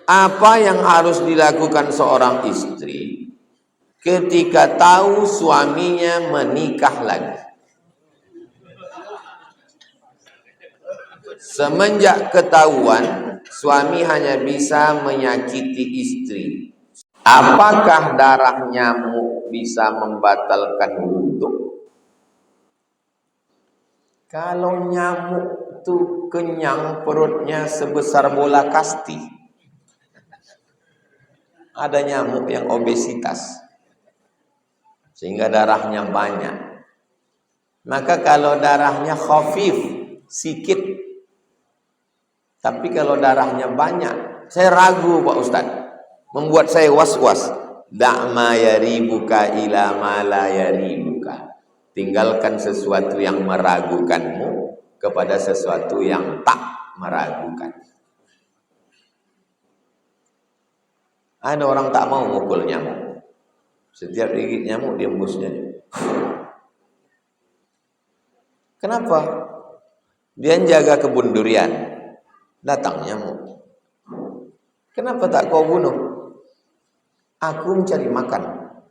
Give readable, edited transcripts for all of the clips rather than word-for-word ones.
Apa yang harus dilakukan seorang istri ketika tahu suaminya menikah lagi? Semenjak ketahuan suami hanya bisa menyakiti istri, apakah darah nyamuk bisa membatalkan wudhu? Kalau nyamuk itu kenyang perutnya sebesar bola kasti, ada nyamuk yang obesitas sehingga darahnya banyak, maka kalau darahnya khafif sikit, tapi kalau darahnya banyak, saya ragu Pak Ustadz, membuat saya was-was. Da'ma yaribuka ila ma la yaribuka. Tinggalkan sesuatu yang meragukanmu kepada sesuatu yang tak meragukan. Ada orang tak mau mukul nyamuk. Setiap gigit nyamuk dia embusnya. Kenapa? Dia jaga kebun durian, datang nyamuk. Kenapa tak kau bunuh? Aku mencari makan,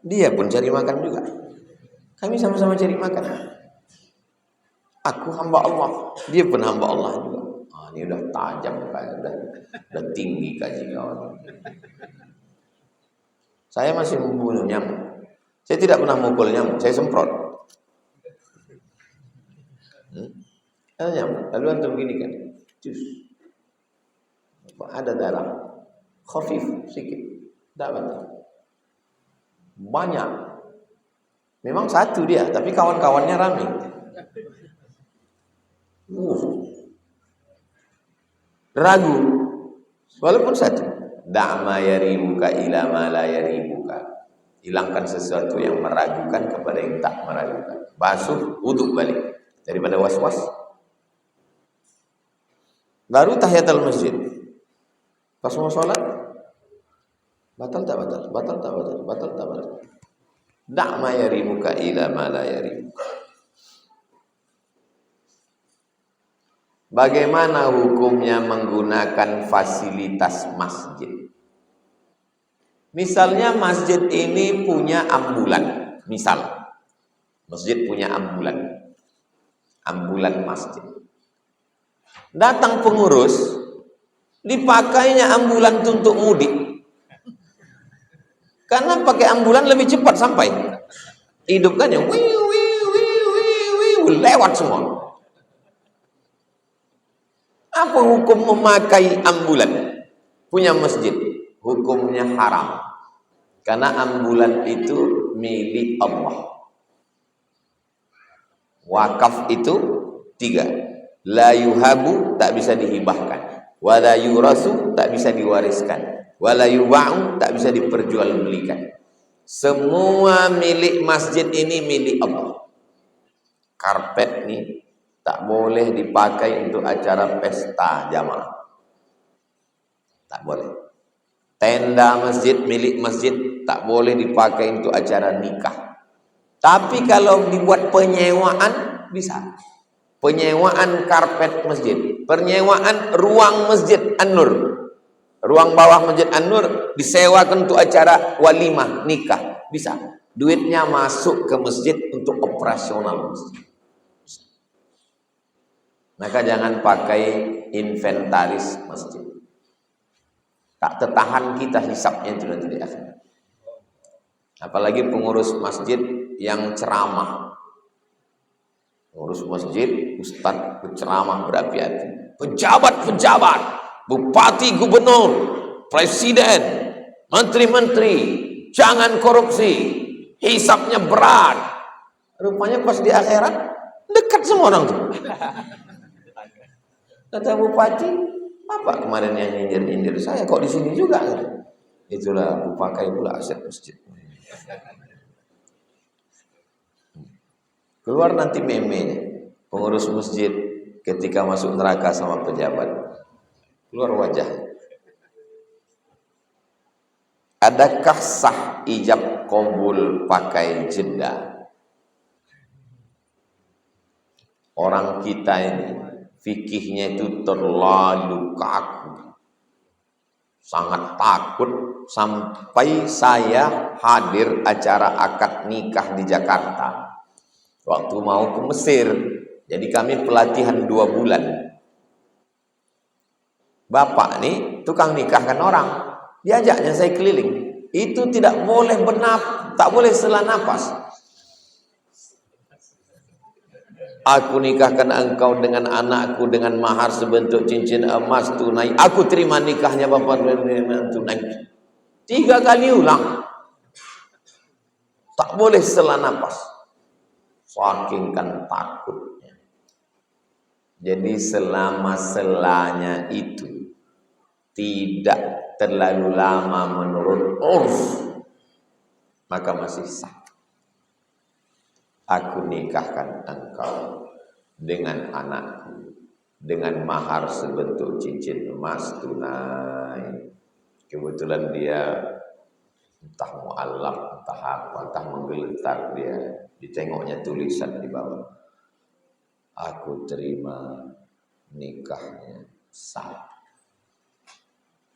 dia pun cari makan juga. Kami sama-sama cari makan. Aku hamba Allah, dia pun hamba Allah juga. Ini udah tajam, udah tinggi kaji kawan. Saya masih membunuh nyamuk. Saya tidak pernah mukul nyamuk, saya semprot. Ada nyamuk, lalu antum begini kan, cus. Ada darah, khafif sedikit, tidak betul. Banyak. Memang satu dia, tapi kawan-kawannya ramai. Ragu, walaupun satu. Da'ma yaribuka ila ma la yaribuka. Hilangkan sesuatu yang meragukan kepada yang tak meragukan. Basuh, wudhu balik daripada was-was. Baru tahiyatul masjid. Pas mau sholat, batal tak batal? Batal tak batal? Batal tak batal? Da'ma yaribuka ila ma la yaribuka. Bagaimana hukumnya menggunakan fasilitas masjid? Misalnya masjid ini punya ambulan, misal masjid punya ambulan masjid. Datang pengurus, dipakainya ambulan untuk mudik. Karena pakai ambulan lebih cepat sampai. Hidupkannya, lewat semua. Apa hukum memakai ambulan punya masjid? Hukumnya haram. Karena ambulan itu milik Allah. Wakaf itu 3. La yuhabu, tak bisa dihibahkan. Wa la yurasu, tak bisa diwariskan. Wa la yuba'u, tak bisa diperjualbelikan. Semua milik masjid ini milik Allah. Karpet nih tak boleh dipakai untuk acara pesta jamaah. Tak boleh. Tenda masjid milik masjid tak boleh dipakai untuk acara nikah. Tapi kalau dibuat penyewaan bisa. Penyewaan karpet masjid, penyewaan ruang masjid An-Nur. Ruang bawah masjid An-Nur disewakan untuk acara walimah nikah, bisa. Duitnya masuk ke masjid untuk operasional masjid. Maka jangan pakai inventaris masjid. Tak tertahan kita hisapnya itu nanti di akhirat. Apalagi pengurus masjid yang ceramah. Pengurus masjid, ustadz berceramah berapi-api. Pejabat-pejabat, bupati, gubernur, presiden, menteri-menteri, jangan korupsi, hisapnya berat. Rupanya pas di akhirat dekat semua orang tuh. Kata bupati, Bapak kemarin yang nyindir-nyindir saya, kok di sini juga? Itulah aku pakai pula aset masjid. Keluar nanti meme pengurus masjid ketika masuk neraka sama pejabat. Keluar wajah. Adakah sah ijab qabul pakai jeda? Orang kita ini fikihnya itu terlalu kaku. sangat takut sampai saya hadir acara akad nikah di Jakarta waktu mau ke Mesir. Jadi kami pelatihan 2 bulan. Bapak nih tukang nikahkan orang, diajaknya saya keliling. Itu tidak boleh tak boleh sela napas. Aku nikahkan engkau dengan anakku dengan mahar sebentuk cincin emas tunai. Aku terima nikahnya bapak dengan tunai. 3 kali ulang. Tak boleh sela napas. Saking kan takutnya. Jadi selama-selanya itu tidak terlalu lama menurut urf, maka masih sah. Aku nikahkan engkau dengan anakku dengan mahar sebentuk cincin emas tunai. Kebetulan dia entah mu'allaf, entah apa, entah menggeletar dia, ditengoknya tulisan di bawah. Aku terima nikahnya sah.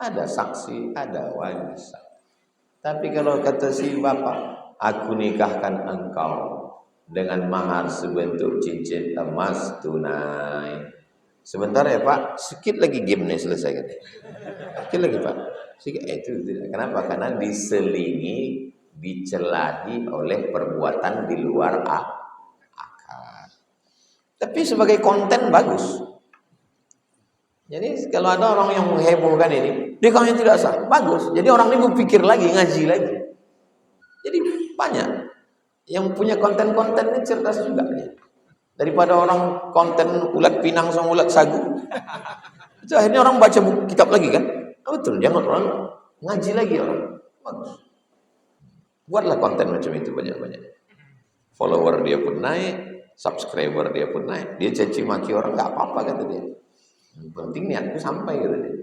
Ada saksi, ada wali sah. Tapi kalau kata si bapak, aku nikahkan engkau dengan mahar sebentuk cincin emas tunai. Sebentar ya Pak, sedikit lagi game nih selesai kan? Sedikit lagi Pak. Sedikit, itu tidak. Kenapa? Karena diselingi, dicelahi oleh perbuatan di luar akal. Tapi sebagai konten bagus. Jadi kalau ada orang yang menghebohkan ini, dia kalau tidak sah, bagus. Jadi orang ini berpikir lagi, ngaji lagi. Jadi banyak yang punya konten-konten ini cerdas juga dia. Daripada orang konten ulat pinang sama ulat sagu. Itu akhirnya orang baca buku kitab lagi kan? Betul, jangan orang ngaji lagi orang. Bagus. Buatlah konten macam itu banyak-banyak. Follower dia pun naik, subscriber dia pun naik. Dia caci maki orang enggak apa-apa kata dia. Yang penting niatku sampai kata dia.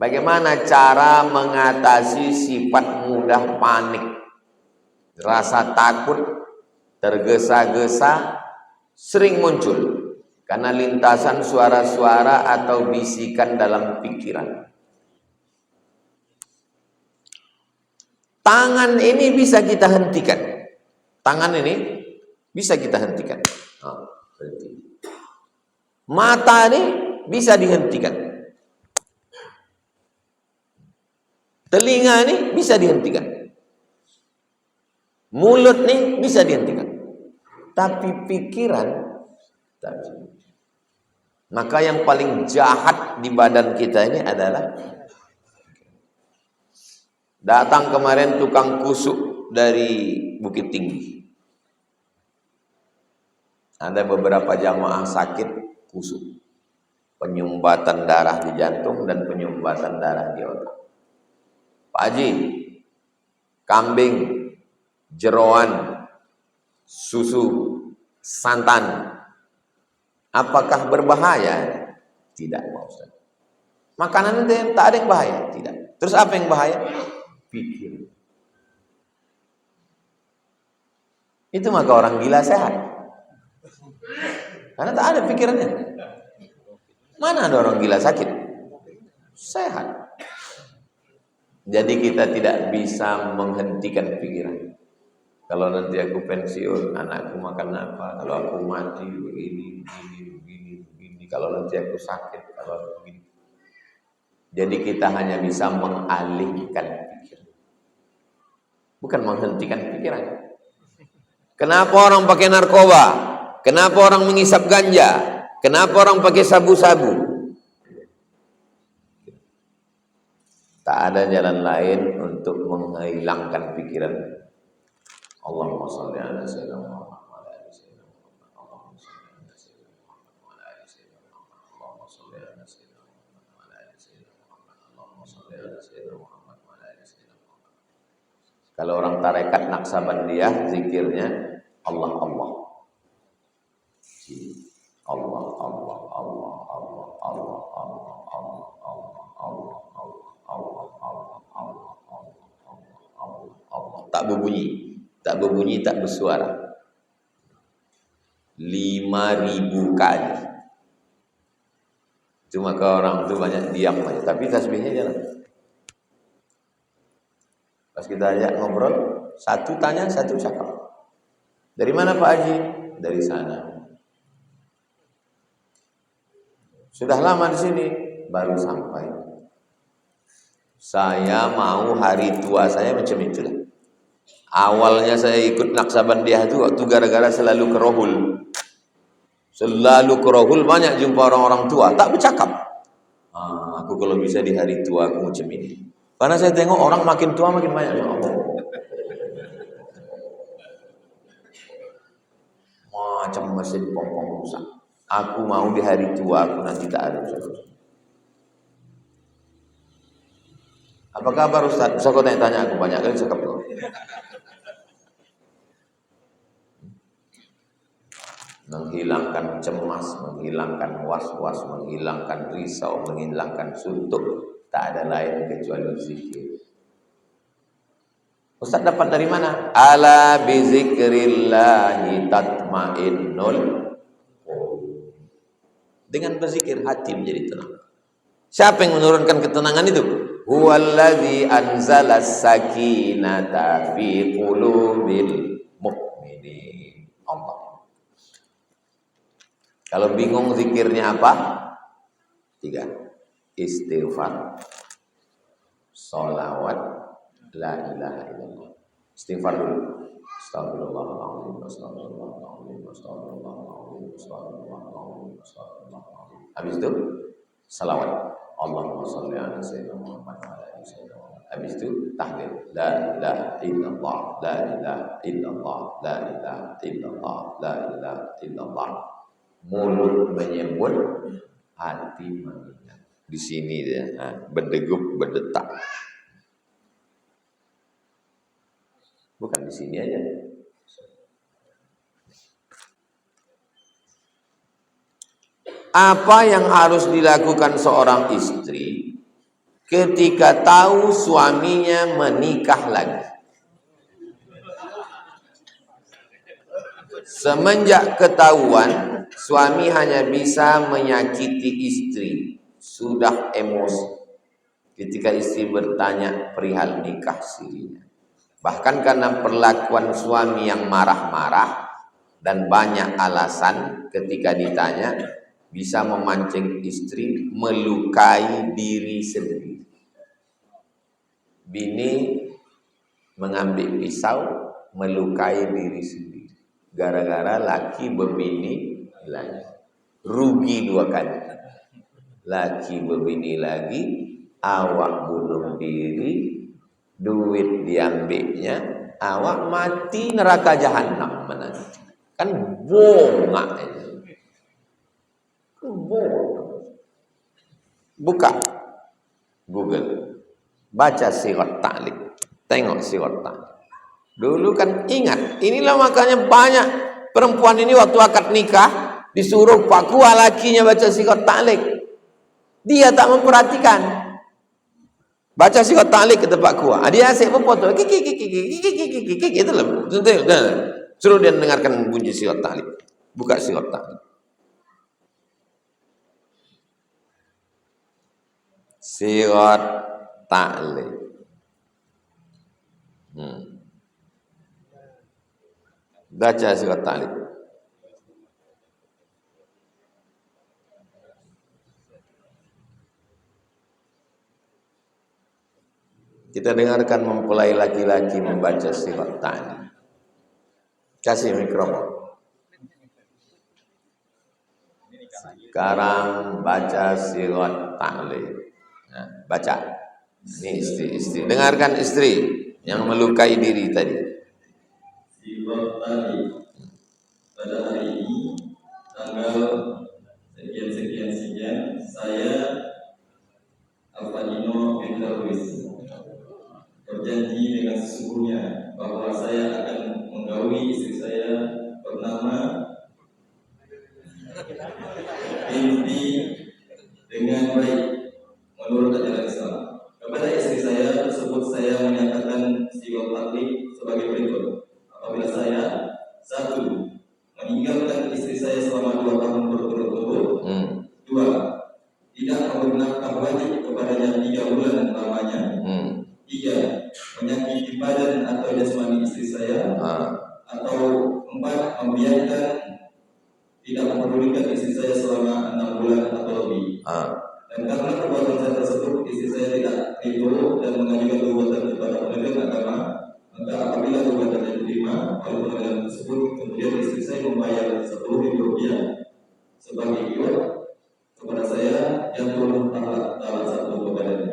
Bagaimana cara mengatasi sifat mudah panik? Rasa takut, tergesa-gesa sering muncul karena lintasan suara-suara atau bisikan dalam pikiran. Tangan ini bisa kita hentikan. Tangan ini bisa kita hentikan. Berhenti. Mata ini bisa dihentikan. Telinga ini bisa dihentikan. Mulut nih bisa dihentikan. Tapi pikiran tak bisa. Maka yang paling jahat di badan kita ini adalah datang kemarin tukang kusuk dari Bukit Tinggi. Ada beberapa jamaah sakit kusuk. Penyumbatan darah di jantung dan penyumbatan darah di otak. Pak Haji, kambing, jeroan, susu, santan, apakah berbahaya? Tidak, Pak Ustaz. Makanan itu tak ada yang bahaya? Tidak. Terus apa yang bahaya? Pikir. Itu maka orang gila sehat. Karena tak ada pikirannya. Mana ada orang gila sakit? Sehat. Jadi kita tidak bisa menghentikan pikiran. Kalau nanti aku pensiun, anakku makan apa? Kalau aku mati, begini. Kalau nanti aku sakit, kalau begini. Jadi kita hanya bisa mengalihkan pikiran. Bukan menghentikan pikiran. Kenapa orang pakai narkoba? Kenapa orang mengisap ganja? Kenapa orang pakai sabu-sabu? Tak ada jalan lain untuk menghilangkan pikiran. Allahumma shalli ala sayyidina Muhammad wa ala ali sayyidina Muhammad. Allahumma shalli ala sayyidina Muhammad wa ala ali sayyidina Muhammad. Allahumma shalli ala sayyidina Muhammad wa ala ali sayyidina Muhammad. Allahumma shalli ala sayyidina Muhammad wa ala ali sayyidina Muhammad. Kalau orang tarekat Naqsabandiyah zikirnya Allah Allah. Allah Allah Allah Allah Allah Allah Allah Allah Allah Allah. Tak berbunyi, tak bersuara. 5.000 kali. Itu Itu maka orang itu banyak diam aja, tapi tasbihnya jalan. Pas kita ajak ngobrol, satu tanya, satu cakap. Dari mana Pak Haji? Dari sana. Sudah lama di sini, baru sampai. Saya mau hari tua saya macam itulah. Awalnya saya ikut Naksabandiah itu waktu gara-gara selalu ke Rohul. Selalu ke Rohul, banyak jumpa orang-orang tua, tak bercakap. Aku kalau bisa di hari tua aku macam ini. Karena saya tengok orang makin tua makin banyak. Macam masih dipompong rusak. Aku mau di hari tua aku nanti tak ada. Apa kabar Ustaz? Bisa kau tanya aku banyak kali cakap loh. Menghilangkan cemas, menghilangkan was-was, menghilangkan risau, menghilangkan suntuk. Tak ada lain kecuali zikir. Ustaz dapat dari mana? Ala bizikrillahi tatmainnul qulub. Dengan berzikir hati menjadi tenang. Siapa yang menurunkan ketenangan itu? Huwallazi anzalas sakinata fi qulubil mu'minin. Allah. Kalau bingung zikirnya apa? 3. Istighfar, sholawat, la ilaha illallah. Istighfar dulu. Astagfirullahaladzim, astagfirullahaladzim, astagfirullahaladzim, astagfirullahaladzim, astagfirullahaladzim. Habis itu salawat. Allahumma sholli ala sayyidina Muhammad wa ala ali sayyidina Muhammad. Habis itu tahlil. La ilaha illallah, la ilaha illallah, la ilaha illallah, la ilaha illallah. Mulut menyebut, hati mengingat. Di sini dia, berdegup, berdetak. Bukan di sini aja. Apa yang harus dilakukan seorang istri ketika tahu suaminya menikah lagi? Semenjak ketahuan suami hanya bisa menyakiti istri, sudah emosi ketika istri bertanya perihal nikah sirinya. Bahkan karena perlakuan suami yang marah-marah dan banyak alasan ketika ditanya, bisa memancing istri melukai diri sendiri. Bini mengambil pisau melukai diri sendiri. Gara-gara laki berbini lagi. Rugi 2 kali. Laki berbini lagi, awak bunuh diri, duit diambilnya, awak mati neraka jahanam menanti. Kan bongak itu. Buka Google, baca Sirat Ta'liq, tengok Sirat Ta'liq. Dulu kan ingat, inilah makanya banyak perempuan ini waktu akad nikah disuruh Pak Kua lakinya baca Sirat Ta'liq. Dia tak memperhatikan. Baca Sirat Ta'liq kata Pak Kua. Dia asyik memfoto. Gitu loh. Suruh dia dengarkan bunyi Sirat Ta'liq. Buka Sirat Ta'liq. Sirat Ta'liq. Baca Sirat Ta'liq. Kita dengarkan mempelai laki-laki membaca Sirat Ta'liq. Kasih mikrofon. Sekarang baca Sirat Ta'liq. Nah, baca. Ini istri. Dengarkan istri yang melukai diri tadi. Sirat Ta'liq. Pada hari ini tanggal sekian saya Alfadino Endarwis berjanji dengan sesungguhnya bahwa saya akan menggauli istri saya bernama Binti dengan baik menurut ajaran Islam. Kepada istri saya tersebut saya menyatakan Sirat Ta'liq sebagai berikut. Apabila saya 1. meninggalkan istri saya selama 2 tahun berturut-turut. 2. tidak sebagai ibu kepada saya yang turun talak satu kepadanya.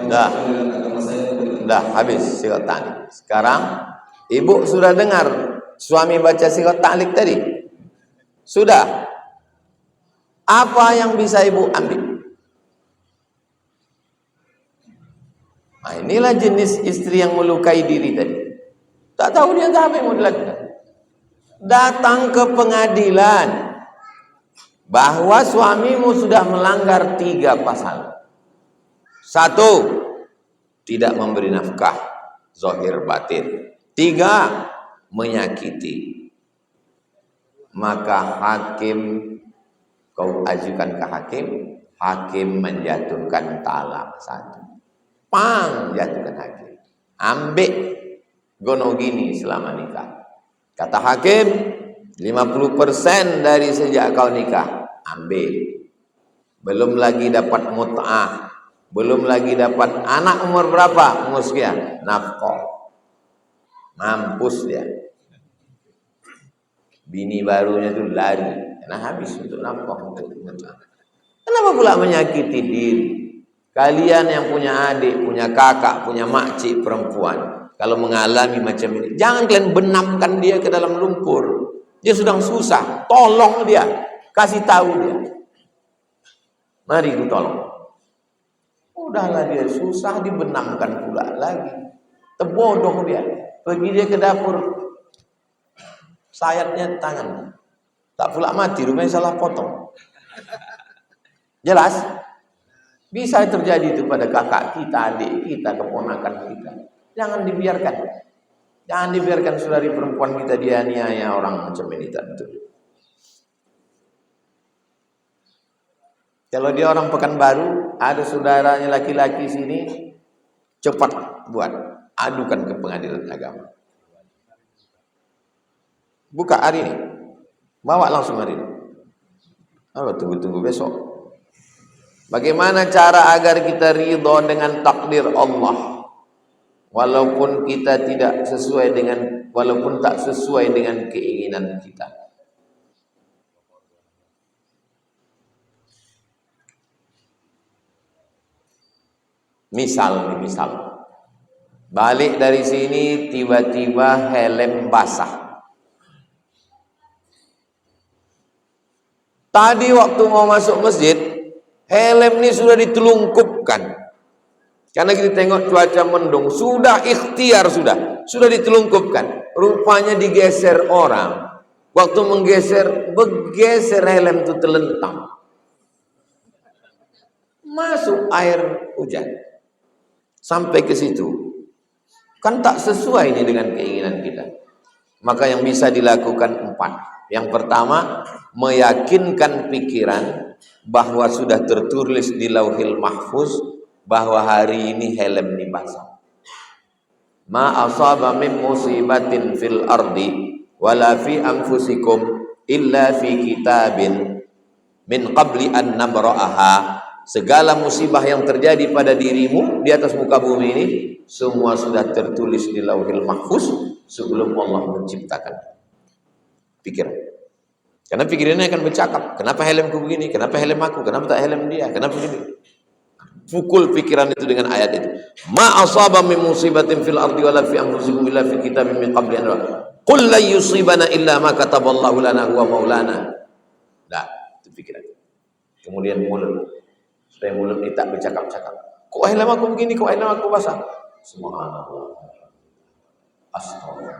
Dah. Agama saya Dah habis sirat ta'liq. Sekarang ibu sudah dengar suami baca sirat ta'liq tadi? Sudah. Apa yang bisa ibu ambil? Nah, inilah jenis istri yang melukai diri tadi. Tak tahu dia apa yang mau dilakukan. Datang ke pengadilan bahwa suamimu sudah melanggar 3 pasal. 1, tidak memberi nafkah zahir batin. 3, menyakiti. Maka hakim, kau ajukan ke hakim, hakim menjatuhkan talak 1. Pang, jatuhkan hakim. Ambil gono gini selama nikah. Kata hakim, 50% dari sejak kau nikah, ambil. Belum lagi dapat mut'ah, belum lagi dapat anak umur berapa? Umur sekian, nafkah. Mampus dia. Bini barunya itu lari, karena habis untuk nafkah, untuk mut'ah. Kenapa pula menyakiti diri? Kalian yang punya adik, punya kakak, punya makcik perempuan, kalau mengalami macam ini, jangan kalian benamkan dia ke dalam lumpur. Dia sedang susah, tolong dia, kasih tahu dia. Mari ku tolong. Udahlah dia susah, dibenamkan pula lagi. Terbodoh dia. Pergi dia ke dapur, sayatnya tangan. Tak pula mati, rupanya salah potong. Jelas? Bisa terjadi itu pada kakak kita, adik kita, keponakan kita. Jangan dibiarkan. Jangan dibiarkan saudari perempuan kita dianiaya orang macam ini, tak betul. Kalau dia orang Pekanbaru, ada saudaranya laki-laki sini, cepat buat, adukan ke pengadilan agama. Buka hari ini, bawa langsung hari ini. Tunggu besok. Bagaimana cara agar kita ridho dengan takdir Allah, walaupun kita tidak sesuai dengan, walaupun tak sesuai dengan keinginan kita. Misal, balik dari sini tiba-tiba helm basah. Tadi waktu mau masuk masjid, helm ini sudah ditelungkupkan. Karena kita tengok cuaca mendung, sudah ikhtiar, sudah ditelungkupkan. Rupanya digeser orang. Waktu bergeser helm itu terlentang. Masuk air hujan. Sampai ke situ. Kan tak sesuai ini dengan keinginan kita. Maka yang bisa dilakukan 4. Yang pertama, meyakinkan pikiran bahwa sudah tertulis di Lauhil Mahfuz bahwa hari ini helm ini basah. Ma asaba min musibatin fil ardi wala fi anfusikum illa fi kitabin min qabli an nabra'aha. Segala musibah yang terjadi pada dirimu di atas muka bumi ini semua sudah tertulis di Lauhil Mahfuz sebelum Allah menciptakan pikiran. Karena pikirannya akan bercakap, kenapa helmku begini, kenapa helm aku, kenapa tak helm dia, kenapa begini. Pukul pikiran itu dengan ayat itu. Ma asaba min musibatin fil ardi wala fi anfusikum illa fi kitabim min qabli an qul la yusibana illa ma kataballahu lana huwa maulana. Nah, itu pikiran. Kemudian mulut. Supaya mulut ini tak bercakap-cakap. Kok helm aku begini, kok helm aku basah? Subhanallah. Astagfirullah.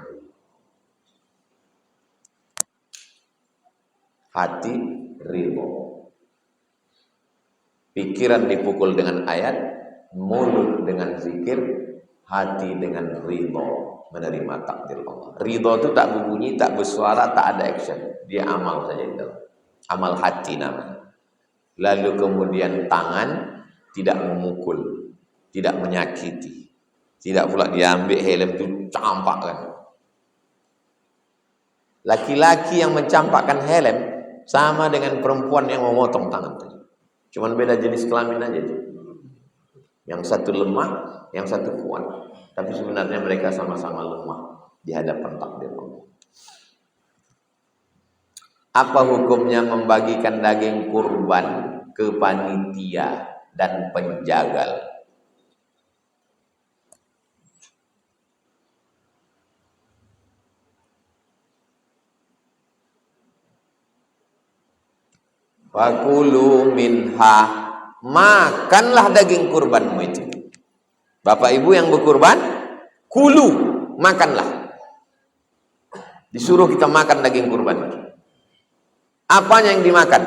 Hati ridho. Pikiran dipukul dengan ayat, mulut dengan zikir, hati dengan ridho, menerima takdir Allah. Ridho itu tak berbunyi, tak bersuara, tak ada action. Dia amal saja itu. Amal hati namanya. Lalu kemudian tangan tidak memukul, tidak menyakiti, tidak pula diambil helm itu campakkan. Laki-laki yang mencampakkan helm sama dengan perempuan yang memotong tangan tadi. Cuman beda jenis kelamin aja itu. Yang satu lemah, yang satu kuat. Tapi sebenarnya mereka sama-sama lemah di hadapan takdir Allah. Apa hukumnya membagikan daging kurban ke panitia dan penjagal? Fakulu minha, makanlah daging kurbanmu itu. Bapak ibu yang berkurban, kulu, makanlah. Disuruh kita makan daging kurban. Apanya yang dimakan?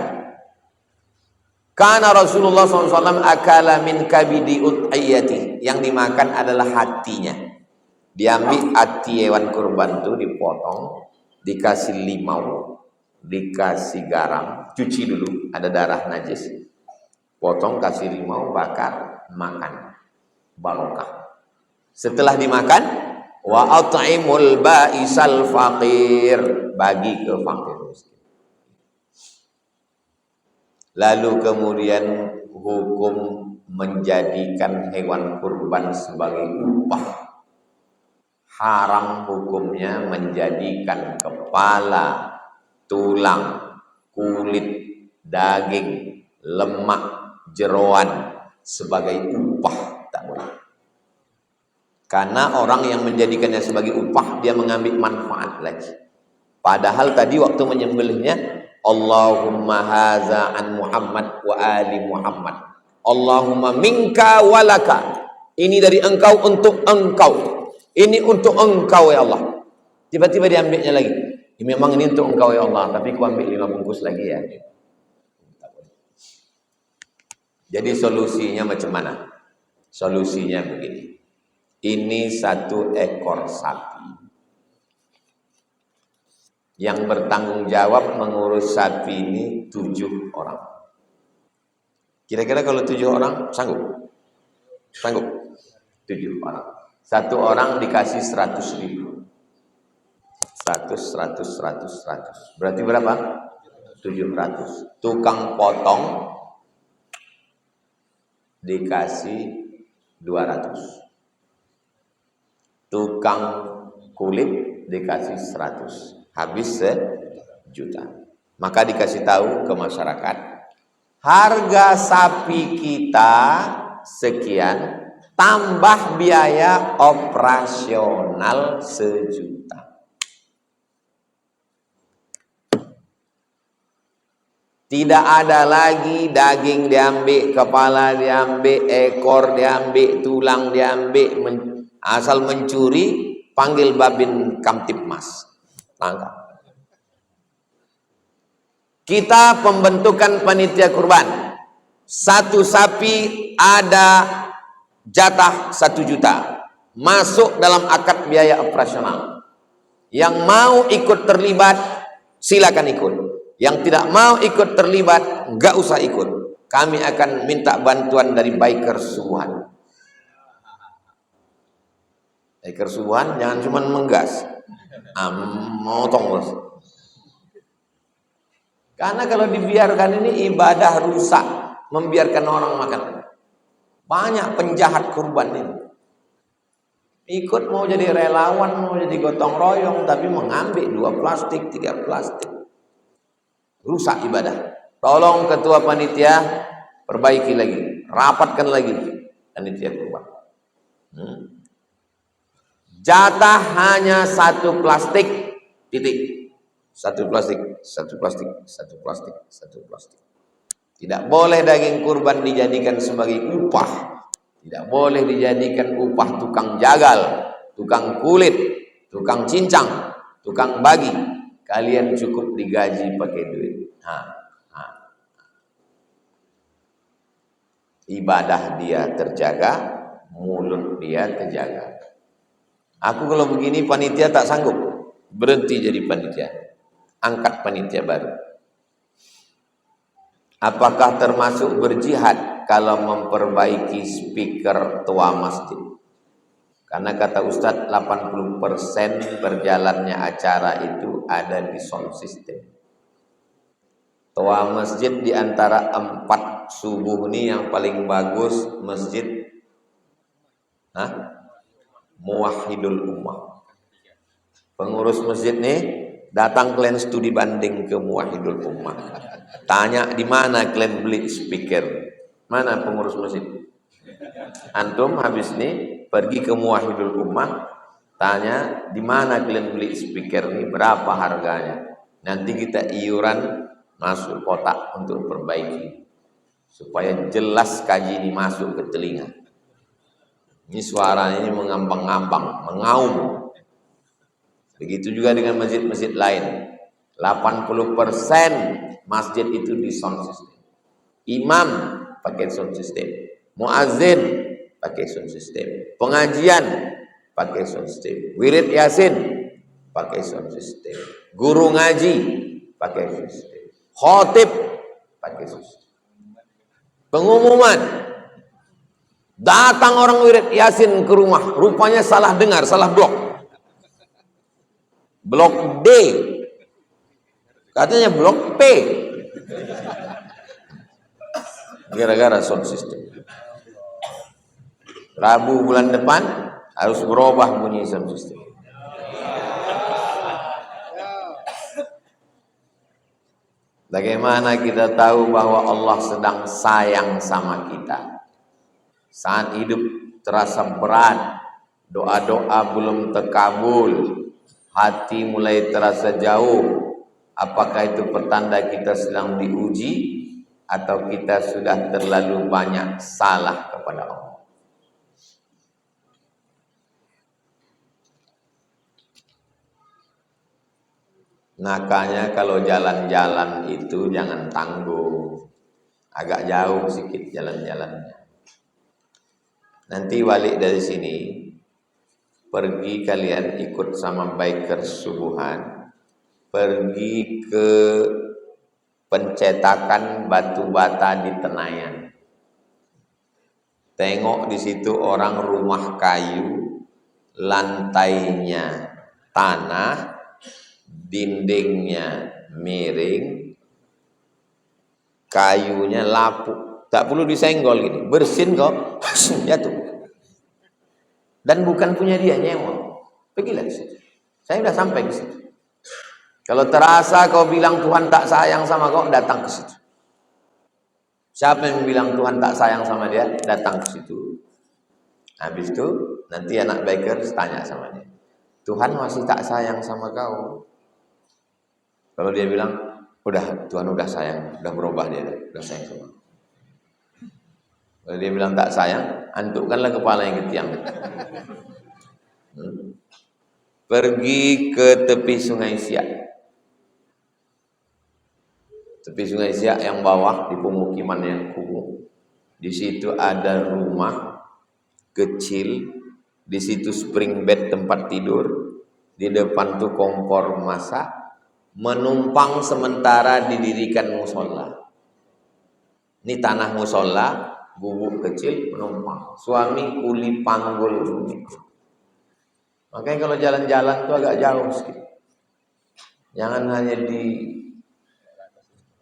Karena Rasulullah SAW akala min kabidi ud'iyati. Yang dimakan adalah hatinya. Diambil hati hewan kurban itu, dipotong, dikasih limau, dikasih garam, cuci dulu, ada darah najis, potong, kasih limau, bakar, makan, barokah. Setelah dimakan, wa at'imul ba'isal faqir, bagi ke fakir miskin. Lalu kemudian hukum menjadikan hewan kurban sebagai upah. Haram hukumnya menjadikan kepala, tulang, kulit, daging, lemak, jeroan sebagai upah. Tak boleh. Karena orang yang menjadikannya sebagai upah, dia mengambil manfaat lagi. Padahal tadi waktu menyembelihnya, Allahumma haza an Muhammad wa ali Muhammad. Allahumma minka walaka. Ini dari engkau untuk engkau. Ini untuk engkau ya Allah. Tiba-tiba diambilnya lagi. Memang ini untuk engkau ya Allah, tapi ku ambil 5 bungkus lagi ya. Jadi solusinya macam mana? Solusinya begini. Ini 1 ekor sapi. Yang bertanggung jawab mengurus sapi ini 7 orang. Kira-kira kalau 7 orang sanggup? Sanggup? 7 orang. 1 orang dikasih 100.000. 100. Berarti berapa? 700. Tukang potong dikasih 200. Tukang kulit dikasih 100. Habis 1.000.000. Maka dikasih tahu ke masyarakat, harga sapi kita sekian, tambah biaya operasional 1.000.000. Tidak ada lagi daging diambil, kepala diambil, ekor diambil, tulang diambil, asal mencuri, panggil Babin Kamtipmas. Tangkap. Kita pembentukan panitia kurban. 1 sapi ada jatah 1.000.000. Masuk dalam akad biaya operasional. Yang mau ikut terlibat, silakan ikut. Yang tidak mau ikut terlibat, enggak usah ikut. Kami akan minta bantuan dari biker subuhan. Biker subuhan jangan cuma menggas. Motong bos. Karena kalau dibiarkan ini ibadah rusak, membiarkan orang makan. Banyak penjahat kurban ini. Ikut mau jadi relawan, mau jadi gotong royong, tapi mengambil 2 plastik, 3 plastik. Rusak ibadah. Tolong ketua panitia perbaiki lagi, rapatkan lagi panitia kurban. Jatah hanya 1 plastik, titik. 1 plastik. Tidak boleh daging kurban dijadikan sebagai upah. Tidak boleh dijadikan upah tukang jagal, tukang kulit, tukang cincang, tukang bagi. Kalian cukup digaji pakai duit. Ibadah dia terjaga, mulut dia terjaga. Aku kalau begini panitia tak sanggup, berhenti jadi panitia, angkat panitia baru. Apakah termasuk berjihad kalau memperbaiki speaker tua masjid? Karena kata Ustadz 80% berjalannya acara itu ada di sound system. Tua masjid di antara 4 subuh ini yang paling bagus masjid Muwahhidul Ummah. Pengurus masjid nih Datang kalian studi banding ke Muwahhidul Ummah. Tanya di mana kalian beli speaker? Mana pengurus masjid? Antum habis ini pergi ke Muwahhidul Ummah, tanya di mana kalian beli speaker ini, berapa harganya. Nanti kita iuran masuk kotak untuk perbaiki supaya jelas kaji ini masuk ke telinga. Ini suaranya ini mengambang-ngambang, mengaum. Begitu juga dengan masjid-masjid lain. 80% masjid itu di sound system. Imam pakai sound system, muazzin pakai sound system, pengajian pakai sound system, wirid yasin pakai sound system, guru ngaji pakai sound system, khotib pakai sound system. Pengumuman, datang orang wirid yasin ke rumah, rupanya salah dengar, salah blok. Blok D, katanya blok P, gara-gara sound system. Rabu bulan depan harus berubah bunyi sound system. Bagaimana kita tahu bahwa Allah sedang sayang sama kita? Saat hidup terasa berat, doa-doa belum terkabul, hati mulai terasa jauh. Apakah itu pertanda kita sedang diuji atau kita sudah terlalu banyak salah kepada Allah? Makanya kalau jalan-jalan itu jangan tanggung, agak jauh sedikit jalan-jalannya. Nanti balik dari sini, pergi kalian ikut sama biker subuhan, pergi ke pencetakan batu bata di Tenayan. Tengok di situ orang rumah kayu, lantainya tanah, dindingnya miring, kayunya lapuk, tak perlu disenggol gini, bersin kok, jatuh. Dan bukan punya dia, nyewa. Pergilah ke situ. Saya sudah sampai ke situ. Kalau terasa kau bilang Tuhan tak sayang sama kau, datang ke situ. Siapa yang bilang Tuhan tak sayang sama dia, datang ke situ. Habis itu nanti anak biker tanya sama dia, Tuhan masih tak sayang sama kau? Kalau dia bilang, udah Tuhan udah sayang, udah berubah dia, udah sayang sama. Kalau dia bilang tak sayang, antukkanlah kepala yang ke tiang. Pergi ke tepi Sungai Siak. Tepi Sungai Siak yang bawah di pemukiman yang kumuh. Di situ ada rumah kecil, di situ spring bed tempat tidur, di depan tuh kompor masak. Menumpang sementara didirikan musola. Ini tanah musola, gubuk kecil menumpang. Suami kuli panggul rumit. Makanya kalau jalan-jalan itu agak jauh sedikit. Jangan hanya di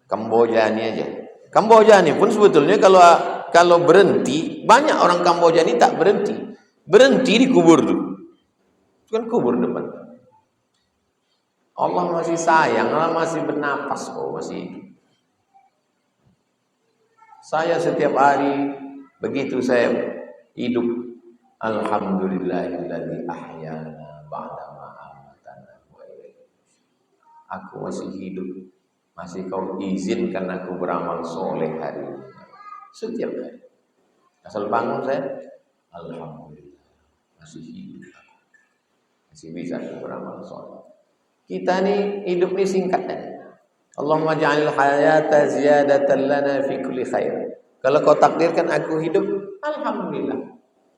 Kamboja ini aja. Kamboja ini pun sebetulnya kalau berhenti, banyak orang Kamboja ini tak berhenti. Berhenti di kubur dulu. Itu kan kubur depan. Allah masih sayang, Allah masih bernapas kok, masih hidup. Saya setiap hari begitu saya hidup, alhamdulillahilladzi ahyana ba'da ma amatana wa ilaihi. Aku masih hidup, masih kau izinkan aku beramal soleh hari ini. Setiap hari. Asal bangun saya, alhamdulillah masih hidup, masih bisa aku beramal soleh. Kita nih hidup nih singkat kan. Allahumma ja'alil hayata ziyadatan lana fi kulli khair. Kalau kau takdirkan aku hidup, alhamdulillah.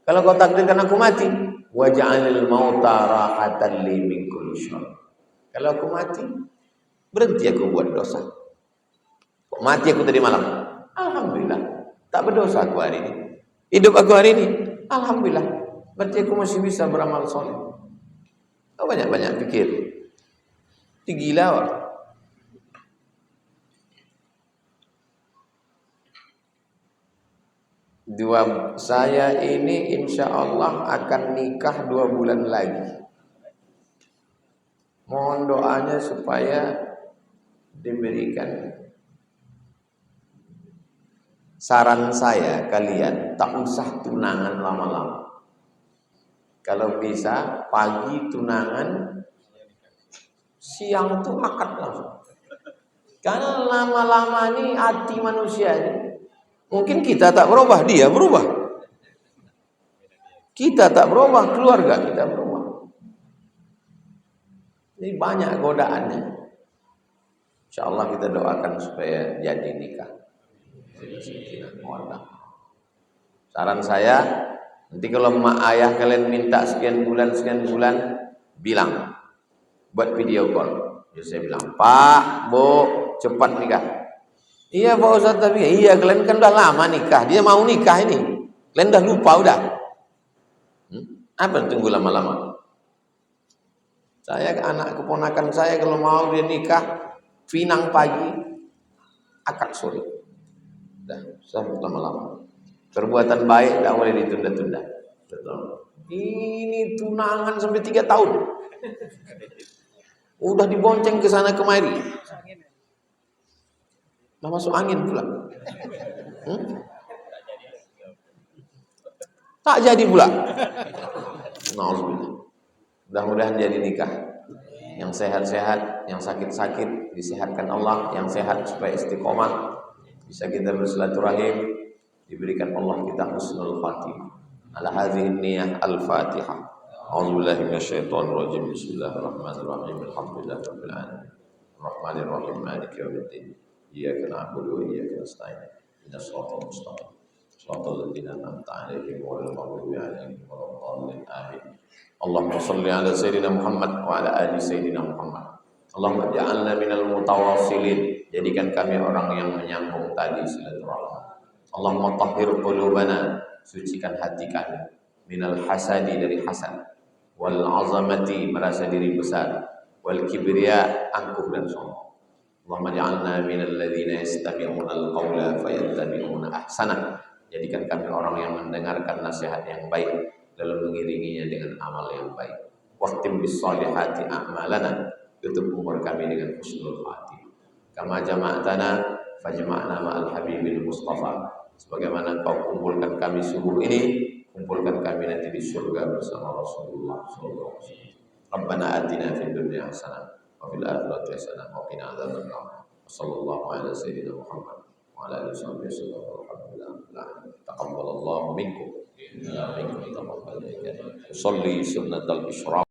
Kalau kau takdirkan aku mati, wa ja'alil mauta rahatan li min kulli syarr. Kalau aku mati, berhenti aku buat dosa. Kok mati aku tadi malam? Alhamdulillah. Tak berdosa aku hari ini. Hidup aku hari ini, alhamdulillah. Berarti aku masih bisa beramal soleh. Kau banyak-banyak pikir. Gila wak. Saya ini insya Allah akan nikah 2 bulan lagi. Mohon doanya supaya diberikan. Saran saya, kalian tak usah tunangan lama-lama. Kalau bisa pagi tunangan, siang tuh akad langsung. Karena lama-lama ini hati manusia ini, mungkin kita tak berubah, dia berubah. Kita tak berubah, keluarga kita berubah. Ini banyak godaannya. InsyaAllah kita doakan supaya jadi nikah. Saran saya, nanti kalau mak ayah kalian minta sekian bulan, bilang buat video call. Jadi saya bilang, Pak, Bu, cepat nikah. Iya Pak Ustaz, tapi iya kalian kan udah lama nikah, dia mau nikah ini. Kalian udah lupa udah. Apa tunggu lama-lama? Saya anak keponakan saya kalau mau dia nikah, pinang pagi, akad sore. Dah, sampai lama-lama. Perbuatan baik tak boleh ditunda-tunda. Ini tunangan sampai 3 tahun. Udah dibonceng ke sana kemari. Nah, masuk angin pula. Tak jadi pula. Nauzubillah. Mudah-mudahan jadi nikah. Yang sehat-sehat, yang sakit-sakit disehatkan Allah, yang sehat supaya istiqomah, bisa kita bersilaturahim, diberikan Allah kita husnul khatimah. Ala hadhihi niyyah al-Fatihah. A'udzubillahi minasyaitonir rajim. Bismillahirrahmanirrahim. Alhamdulillahi rabbil alamin. Arrahmanir rahim. Maliki yaumiddin. Iyyaka na'budu wa iyyaka nasta'in. Ihdinas siratal mustaqim. Shiratal ladzina an'amta 'alaihim ghairil maghdubi 'alaihim waladdallin. Amin. Allahumma shalli 'ala sayyidina Muhammad wa 'ala ali sayyidina Muhammad. Allahumma ja'alna minal mutawassilin. Jadikan kami orang yang menyambung tali silaturahmi. Allahumma tahhir qulubana, sucikan hati kami, minal hasadi, dari hasad, wal azamati, merasa diri besar, wal kibriya, angkuh dan sombong. Allahumma ja'alna minal ladzina yastami'una al-qawla fayattabi'una ahsana. Jadikan kami orang yang mendengarkan nasihat yang baik lalu mengiringinya dengan amal yang baik. Waqtim bis salihati a'malana, tutup umur kami dengan husnul khatimah. Kama jama'tana fajma'na ma'al habibil mustafa. Sebagaimana kau kumpulkan kami subuh ini, kumpulkan kami nanti di surga bersama Rasulullah sallallahu alaihi wasallam. Rabbana atina fid dunya hasanah wa fil akhirati hasanah wa qina adzabannar. Sallallahu ala sayyidina Muhammad wa ala alihi wasallam. Alhamdulillah. Taqabbalallahu minkum. Inna minkum taqabbal. Usolli sunnatal isyraq.